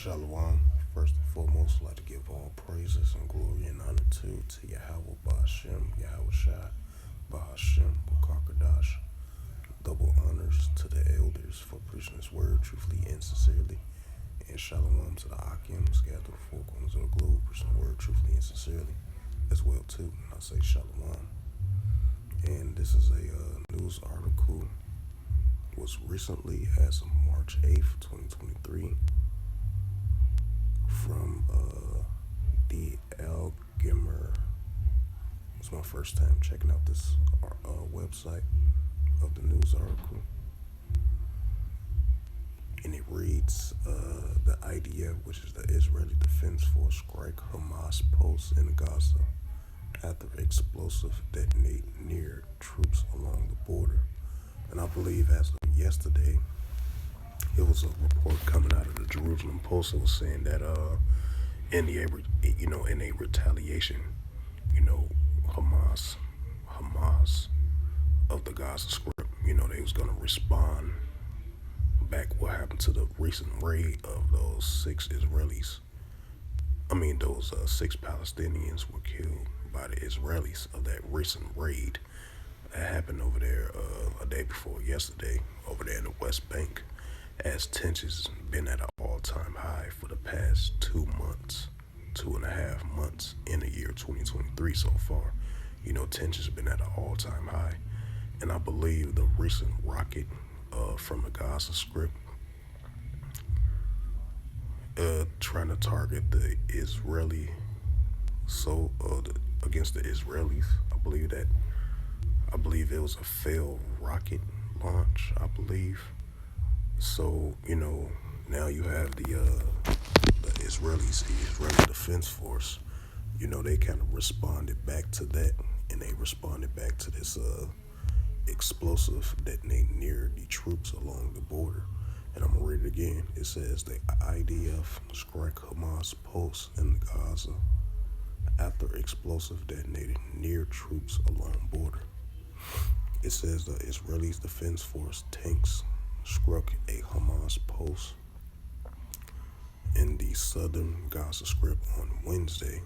Shalom. First and foremost, I'd like to give all praises and glory and honor to Yahweh Ba'Shem, Yahweh Shai, Ba'Shem, Bukakadash. Double honors to the elders for preaching this word truthfully and sincerely. And shalom to the Akim, scattered to the four corners of the globe, preaching the word truthfully and sincerely as well too. I say shalom. And this is a news article, was recently as of March 8th, 2023, from the Gimmer. It's my first time checking out this website of the news article. And it reads, the IDF, which is the Israeli Defense Force, strike Hamas posts in Gaza after explosive detonate near troops along the border. And I believe as of yesterday, it was a report coming out of the Jerusalem Post that was saying that in a retaliation, Hamas of the Gaza Strip, they was gonna respond back what happened to the recent raid of those six Palestinians were killed by the Israelis of that recent raid that happened over there a day before yesterday over there in the West Bank, as tensions been at an all-time high for the past 2.5 months in the year 2023 so far. Tensions been at an all-time high. And I believe the recent rocket from the Gaza Strip trying to target the Israeli against the Israelis. I believe it was a failed rocket launch, I believe. So, now you have the Israelis, the Israeli Defense Force, they kind of responded back to that, and they responded back to this explosive detonating near the troops along the border. And I'm gonna read it again. It says the IDF strike Hamas posts in Gaza after explosive detonated near troops along border. It says the Israeli Defense Force tanks struck a Hamas post in the southern Gaza Strip on Wednesday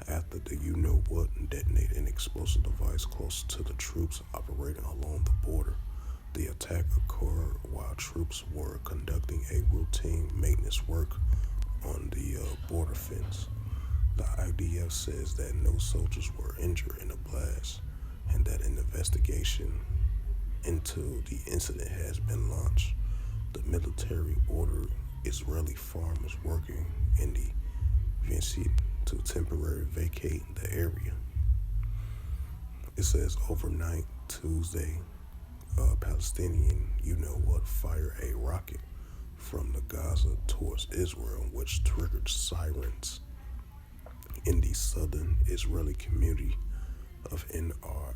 after the you-know-what detonated an explosive device close to the troops operating along the border. The attack occurred while troops were conducting a routine maintenance work on the border fence. The IDF says that no soldiers were injured in the blast and that an investigation into the incident has been launched. The military ordered Israeli farmers working in the vicinity to temporarily vacate the area. It says overnight Tuesday, Palestinian fired a rocket from the Gaza towards Israel, which triggered sirens in the southern Israeli community of NIRAM.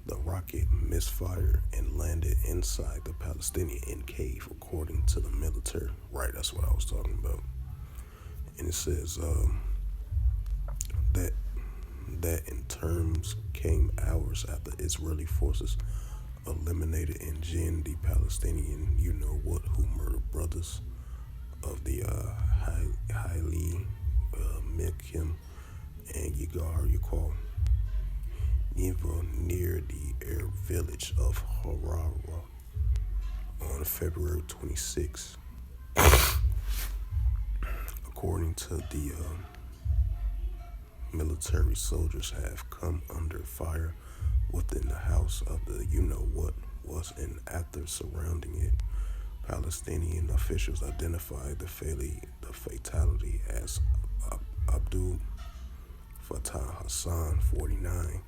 The rocket misfired and landed inside the Palestinian enclave, according to the military. Right, that's what I was talking about. And it says that in terms came hours after Israeli forces eliminated and jinned the Palestinian who murdered brothers of the Haile Milkim and Yigar Yakal near the Arab village of Harara on February 26. According to the military, soldiers have come under fire within the house of the was and after surrounding it. Palestinian officials identified the fatality as Abdul Fattah Hassan, 49.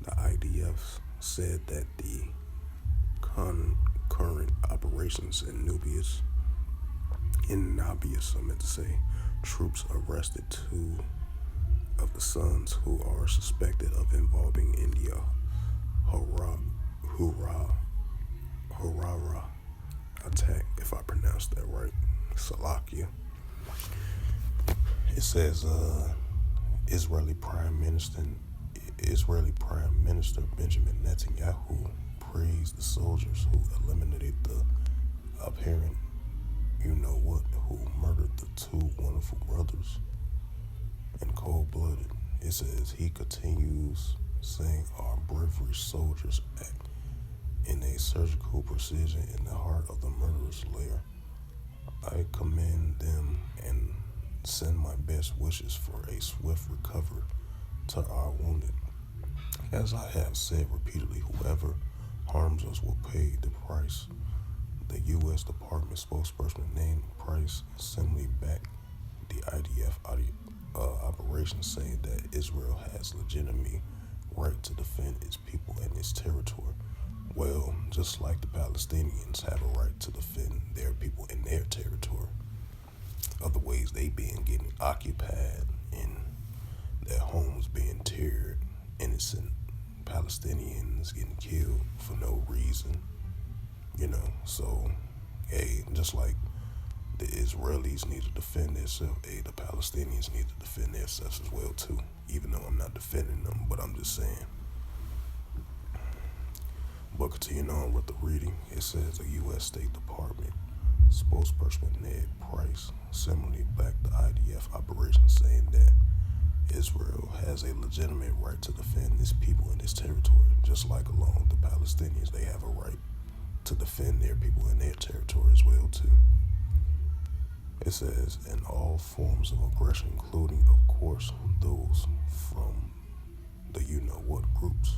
The IDF said that the concurrent operations in Nablus, troops arrested 2 of the sons who are suspected of involving in the Harara attack, if I pronounced that right. Salakia. It says Israeli Prime Minister Benjamin Netanyahu praised the soldiers who eliminated the a parent, you know what, who murdered the two wonderful brothers in cold blooded. It says he continues saying our bravery soldiers act in a surgical precision in the heart of the murderer's lair. I commend them and send my best wishes for a swift recovery to our wounded. As I have said repeatedly, whoever harms us will pay the price. The U.S. Department spokesperson named Price simply backed the IDF operation, saying that Israel has legitimate right to defend its people and its territory. Well, just like the Palestinians have a right to defend their people and their territory. Other ways they being getting occupied and their homes being teared, innocent Palestinians getting killed for no reason. So, hey, just like the Israelis need to defend themselves, hey, the Palestinians need to defend themselves as well too. Even though I'm not defending them, but I'm just saying. But continuing on with the reading, it says the U.S. State Department spokesperson Ned Price similarly backed the IDF operation, saying that Israel has a legitimate right to defend its people and its territory, just like along the Palestinians, they have a right to defend their people and their territory as well too. It says, in all forms of aggression, including, of course, those from the you-know-what groups.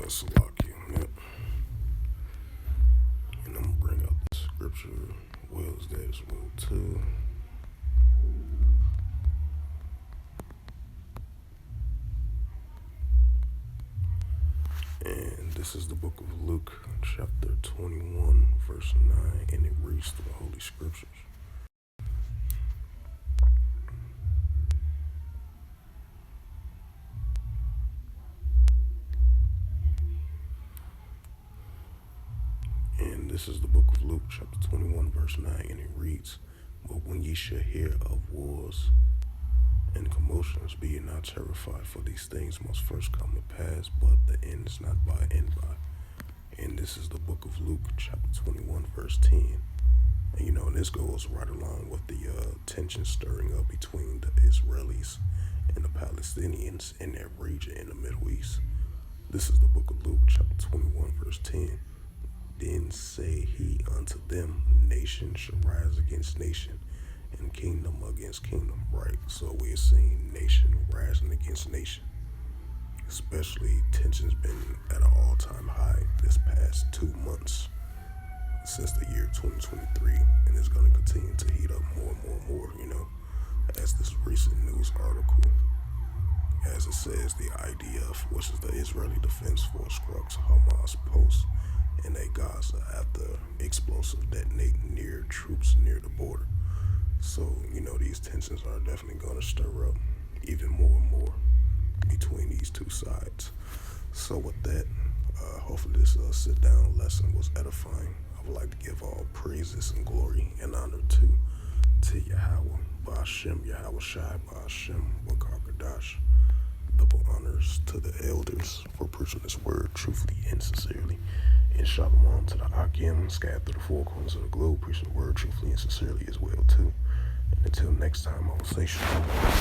Salaki, yep. And I'm going to bring up the scripture well as that as well too. And this is the book of Luke, chapter 21, verse 9, and it reads through the Holy Scriptures. And this is the book of Luke, chapter 21, verse 9, and it reads, but when ye shall hear of wars and commotions, be ye not terrified, for these things must first come to pass, but the end is not by and by. And this is the book of Luke, chapter 21, verse 10. And this goes right along with the tension stirring up between the Israelis and the Palestinians in that region in the Middle East. This is the book of Luke, chapter 21, verse 10. Then say he unto them, nation shall rise against nation, and kingdom against kingdom. Right, so we're seeing nation rising against nation. Especially tensions been at an all-time high this past 2 months since the year 2023, and it's going to continue to heat up more and more and more, as this recent news article, as it says, the IDF, which is the Israeli Defense Force, struck Hamas post in Gaza after explosive detonating near troops near the border. So, these tensions are definitely going to stir up even more and more between these two sides. So with that, hopefully this sit-down lesson was edifying. I would like to give all praises and glory and honor to Yahweh, Ba'ashem, Yahweh Shai, Ba'ashem, Wakakadash. Double honors to the elders for preaching this word truthfully and sincerely. And shalom to the Akim, scattered through the four corners of the globe, preaching the word truthfully and sincerely as well too. And until next time, I will say shalom.